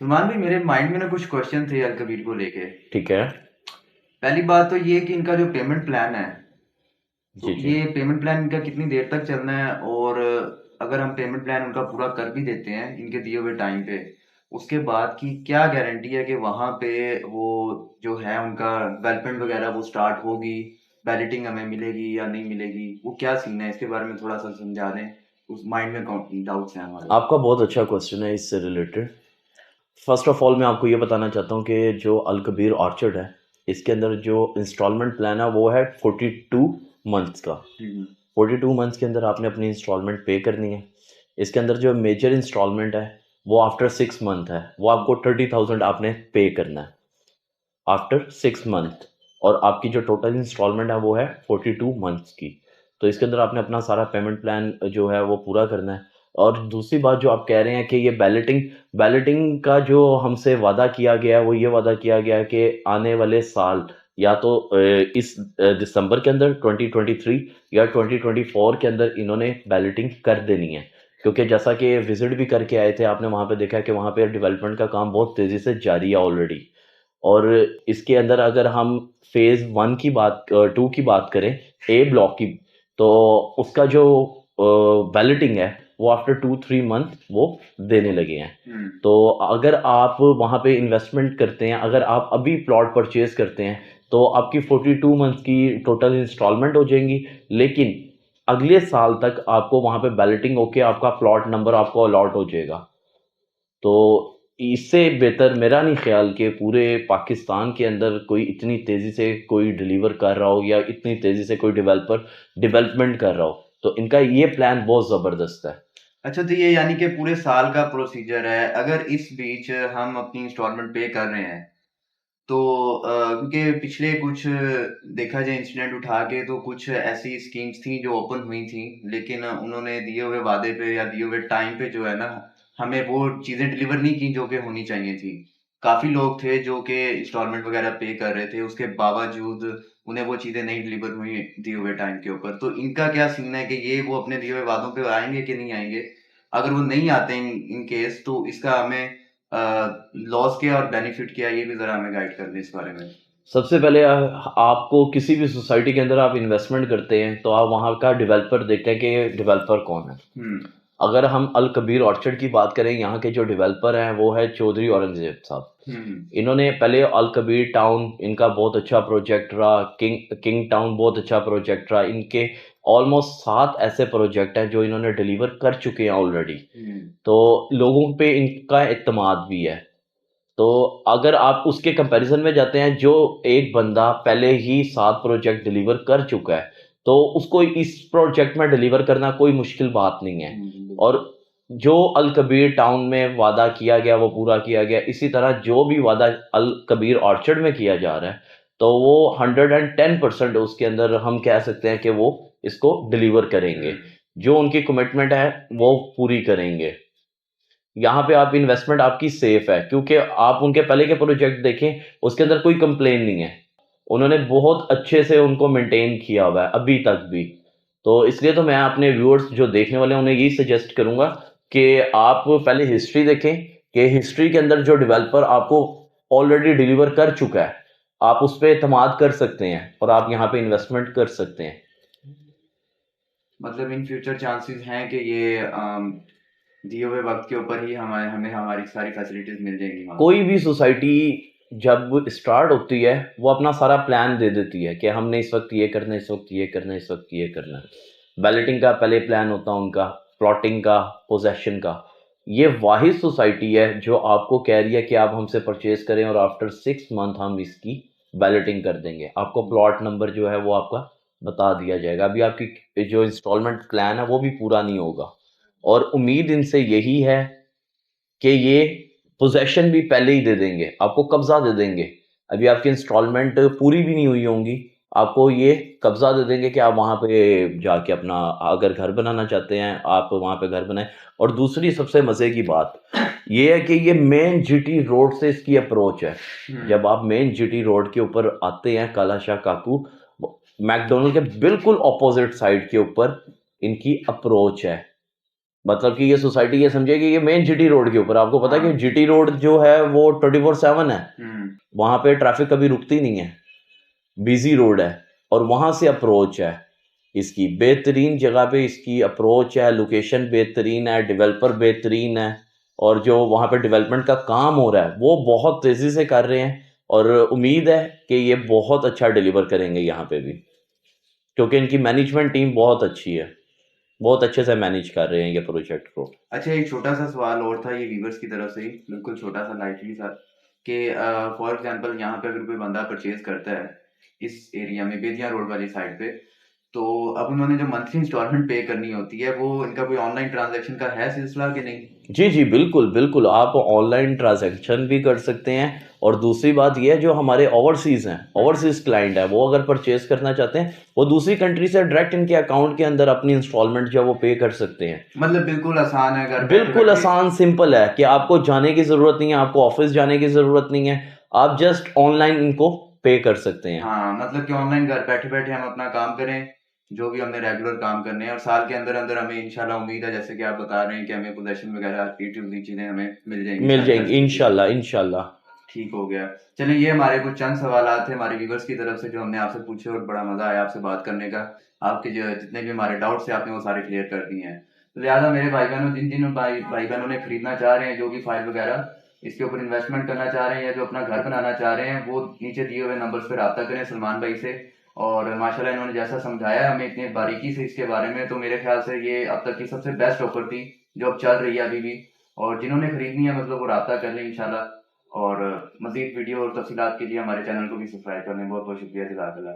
सलमान भाई, मेरे माइंड में ना कुछ क्वेश्चन थे अल कबीर को लेके। ठीक है। पहली बात तो ये कि इनका जो पेमेंट प्लान है, तो जी जी। ये पेमेंट प्लान इनका कितनी देर तक चलना है, और अगर हम पेमेंट प्लान उनका पूरा कर भी देते हैं इनके दिए हुए टाइम पे, उसके बाद की क्या गारंटी है कि वहां पे वो जो है उनका डेवलपमेंट वगैरह वो स्टार्ट होगी, बैलेटिंग हमें मिलेगी या नहीं मिलेगी, वो क्या सीन है, इसके बारे में थोड़ा सा समझा दें। उस माइंड में डाउट्स हैं हमारे। आपका बहुत अच्छा क्वेश्चन है इससे रिलेटेड। फर्स्ट ऑफ ऑल मैं आपको ये बताना चाहता हूँ कि जो अल कबीर ऑर्चर्ड है, इसके अंदर जो इंस्टॉलमेंट प्लान है वो है 42 मंथ्स का। हम्म। 42 मंथ्स के अंदर आपने अपनी इंस्टॉलमेंट पे करनी है। इसके अंदर जो मेजर इंस्टॉलमेंट है वो आफ्टर 6 मंथ है, वो आपको 30,000 आपने पे करना है आफ्टर 6 मंथ। और आपकी जो टोटल इंस्टॉलमेंट है वो है 42 मंथ्स की। तो इसके अंदर आपने अपना सारा पेमेंट प्लान जो है वो पूरा करना है। और दूसरी बात जो आप कह रहे हैं कि ये बैलेटिंग बैलेटिंग का जो हमसे वादा किया गया है, वो ये वादा किया गया है कि आने वाले साल या तो इस दिसंबर के अंदर 2023 या 2024 के अंदर इन्होंने बैलेटिंग कर देनी है। क्योंकि जैसा कि विजिट भी करके आए थे, आपने वहाँ पे देखा कि वहाँ पे डेवलपमेंट का काम बहुत तेज़ी से जारी है ऑलरेडी। और इसके अंदर अगर हम फेज़ 1 की बात 2 की बात करें, ए ब्लॉक की, तो उसका जो बैलेटिंग है वो आफ्टर 2-3 मंथ वो देने लगे हैं। हम्म। तो अगर आप वहाँ पे इन्वेस्टमेंट करते हैं, अगर आप अभी प्लॉट परचेज करते हैं, तो आपकी 42 मंथ की टोटल इंस्टॉलमेंट हो जाएंगी। लेकिन अगले साल तक आपको वहाँ पे बैलेटिंग होके आपका प्लॉट नंबर आपको अलॉट हो जाएगा। तो इससे बेहतर मेरा नहीं ख्याल कि पूरे पाकिस्तान के अंदर कोई इतनी तेज़ी से कोई डिलीवर कर रहा हो या इतनी तेज़ी से कोई डेवलपर डेवलपमेंट कर रहा हो। तो इनका ये प्लान बहुत ज़बरदस्त है। अच्छा, तो ये यानी कि पूरे साल का प्रोसीजर है। अगर इस बीच हम अपनी इंस्टॉलमेंट पे कर रहे हैं, तो क्योंकि पिछले कुछ देखा जाए इंसिडेंट उठा के, तो कुछ ऐसी स्कीम्स थी जो ओपन हुई थी, लेकिन उन्होंने दिए हुए वादे पे या दिए हुए टाइम पे जो है ना, हमें वो चीजें डिलीवर नहीं की जो कि होनी चाहिए थी। काफी लोग थे जो कि इंस्टॉलमेंट वगैरह पे कर रहे थे, उसके बावजूद उन्हें वो चीजें नहीं डिलीवर हुई दिए हुए टाइम के ऊपर। तो इनका क्या सीन है कि ये वो अपने दिए हुए वादों पे आएंगे कि नहीं आएंगे? अगर वो नहीं आते इन केस, तो इसका हमें लॉस क्या और बेनिफिट क्या है, ये भी जरा हमें गाइड कर दें इस बारे में। सबसे पहले आपको किसी भी सोसाइटी के अंदर आप इन्वेस्टमेंट करते हैं तो आप वहाँ का डेवलपर देखते हैं कि ये डेवलपर कौन है। हम्म। अगर हम अल कबीर ऑर्चर्ड की बात करें, यहाँ के जो डेवलपर हैं वो है चौधरी औरंगजेब साहब। हम्म। इन्होंने पहले अल कबीर टाउन, इनका बहुत अच्छा प्रोजेक्ट रहा। किंग टाउन बहुत अच्छा प्रोजेक्ट रहा। इनके ऑलमोस्ट 7 ऐसे प्रोजेक्ट हैं जो इन्होंने डिलीवर कर चुके हैं ऑलरेडी। हम्म। तो लोगों पे इनका एतमाद भी है। तो अगर आप उसके कंपैरिजन में जाते हैं, जो एक बंदा पहले ही 7 प्रोजेक्ट डिलीवर कर चुका है, तो उसको इस प्रोजेक्ट में डिलीवर करना कोई मुश्किल बात नहीं है। और बिल्कुल। जो अल कबीर टाउन में वादा किया गया वो पूरा किया गया। इसी तरह जो भी वादा अल कबीर ऑर्चर्ड में किया जा रहा है, तो वो 110% उसके अंदर हम कह सकते हैं कि वो इसको डिलीवर करेंगे। हम्म। जो उनकी कमिटमेंट है वो पूरी करेंगे। यहाँ पे आप इन्वेस्टमेंट आपकी सेफ है, क्योंकि आप उनके पहले के प्रोजेक्ट देखें, उसके अंदर कोई कंप्लेन नहीं है। उन्होंने बहुत अच्छे से उनको मेंटेन किया हुआ है अभी तक भी। तो इसलिए तो मैं अपने व्यूअर्स जो देखने वाले हैं उन्हें यही सजेस्ट करूंगा कि आप पहले हिस्ट्री देखें कि हिस्ट्री के अंदर जो डेवलपर आपको ऑलरेडी डिलीवर कर चुका है, आप उस पर एतमाद कर सकते हैं और आप यहाँ पे इन्वेस्टमेंट कर सकते हैं। मतलब इन फ्यूचर चांसेस हैं कि ये दिए हुए वक्त के ऊपर ही हमें हमारी सारी फैसिलिटीज मिल जाएंगी वहाँ पे। कोई भी सोसाइटी जब स्टार्ट होती है, वो अपना सारा प्लान दे देती है कि हमने इस वक्त ये करना है, इस वक्त ये करना है, इस वक्त ये करना है। बैलेटिंग का पहले प्लान होता है उनका, प्लॉटिंग का, पोजेशन का। ये वाहिद सोसाइटी है जो आपको कह रही है कि आप हमसे परचेज करें और आफ्टर 6 मंथ हम इसकी बैलेटिंग कर देंगे। आपको प्लॉट नंबर जो है वो आपका बता दिया जाएगा। अभी आपकी जो इंस्टॉलमेंट प्लान है वो भी पूरा नहीं होगा। और उम्मीद इनसे यही है कि ये पोजेशन भी पहले ही दे देंगे, आपको कब्जा दे देंगे। अभी आपकी इंस्टॉलमेंट पूरी भी नहीं हुई होंगी, आपको ये कब्जा दे देंगे कि आप वहाँ पे जाके अपना अगर घर बनाना चाहते हैं आप वहाँ पे घर बनाएं। और दूसरी सबसे मज़े की बात ये है कि ये मेन जीटी रोड से इसकी अप्रोच है। हम्म। जब आप मेन जीटी रोड के ऊपर आते हैं काला शाह काकू, मैकडोनल्ड के बिल्कुल ऑपोजिट साइड के ऊपर इनकी अप्रोच है। मतलब कि ये सोसाइटी ये समझे कि ये मेन जीटी रोड के ऊपर, आपको पता है हाँ। कि जीटी रोड जो है वो 24/7 है, हम्म। वहां पे ट्रैफिक कभी रुकती नहीं है, बिजी रोड है। और वहां से अप्रोच है इसकी, बेहतरीन जगह पे इसकी अप्रोच है, लोकेशन बेहतरीन है, डेवलपर बेहतरीन है, और जो वहाँ पे डेवलपमेंट का काम हो रहा है वो बहुत तेज़ी से कर रहे हैं। और उम्मीद है कि ये बहुत अच्छा डिलीवर करेंगे यहाँ पे भी, क्योंकि इनकी मैनेजमेंट टीम बहुत अच्छी है, बहुत अच्छे से मैनेज कर रहे हैं ये प्रोजेक्ट को। अच्छा, एक छोटा सा सवाल और था ये वीवर्स की तरफ से ही, बिल्कुल छोटा सा लाइटली सा, कि फॉर एग्जांपल यहाँ पे अगर कोई बंदा परचेज करता है इस एरिया में बेतिया रोड वाली साइड पे, तो अब उन्होंने जो मंथली इंस्टॉलमेंट पे करनी होती है वो इनका कोई ऑनलाइन ट्रांजैक्शन का है सिलसिला कि नहीं? जी जी, बिल्कुल बिल्कुल, आप ऑनलाइन ट्रांजैक्शन भी कर सकते हैं। और दूसरी बात ये है, जो हमारे ओवरसीज़ हैं, ओवरसीज़ क्लाइंट है, वो अगर परचेज करना चाहते हैं, वो दूसरी कंट्री से डायरेक्ट इनके अकाउंट के अंदर अपनी इंस्टॉलमेंट जो है वो पे कर सकते हैं। मतलब बिल्कुल आसान है, घर बैठे बिल्कुल बैठे। आसान सिंपल है कि आपको जाने की ज़रूरत नहीं है, आपको ऑफिस जाने की ज़रूरत नहीं है, आप जस्ट ऑनलाइन इनको पे कर सकते हैं। हाँ, मतलब कि ऑनलाइन घर बैठे बैठे हम अपना काम करें, जो भी हमने रेगुलर काम करने हैं, और साल के अंदर अंदर हमें इंशाल्लाह उम्मीद है, जैसे कि आप बता रहे हैं कि हमें पोजेशन वगैरह ये चीज़ें हमें मिल जाएंगी मिल सारी जाएंगी फैसिलिटीज। इंशाल्लाह इंशाल्लाह। ठीक हो गया। चलिए, ये हमारे कुछ चंद सवालात थे हमारे व्यूवर्स की तरफ से जो हमने आपसे पूछे, और बड़ा मज़ा आया आपसे बात करने का। आपके जो जितने भी हमारे डाउट्स थे आपने वो सारे क्लियर कर दिए हैं। तो लिहाजा मेरे भाई बहनों, जिन जिन भाई बहनों ने खरीदना चाह रहे हैं जो भी फाइल वगैरह, इसके ऊपर इन्वेस्टमेंट करना चाह रहे हैं या जो अपना घर बनाना चाह रहे हैं, वो नीचे दिए हुए नंबर्स पर रब्ता करें सलमान भाई से। और माशाल्लाह इन्होंने जैसा समझाया हमें इतनी बारीकी से इसके बारे में, तो मेरे ख्याल से ये अब तक की सबसे बेस्ट ऑफर थी जो अब चल रही है अभी भी। और जिन्होंने खरीदनी है मतलब वो रब्ता कर लें इंशाल्लाह। और मज़ीद वीडियो और तफ़सीलात के लिए हमारे चैनल को भी सब्सक्राइब कर लें। बहुत बहुत शुक्रिया, जज़ाकल्लाह।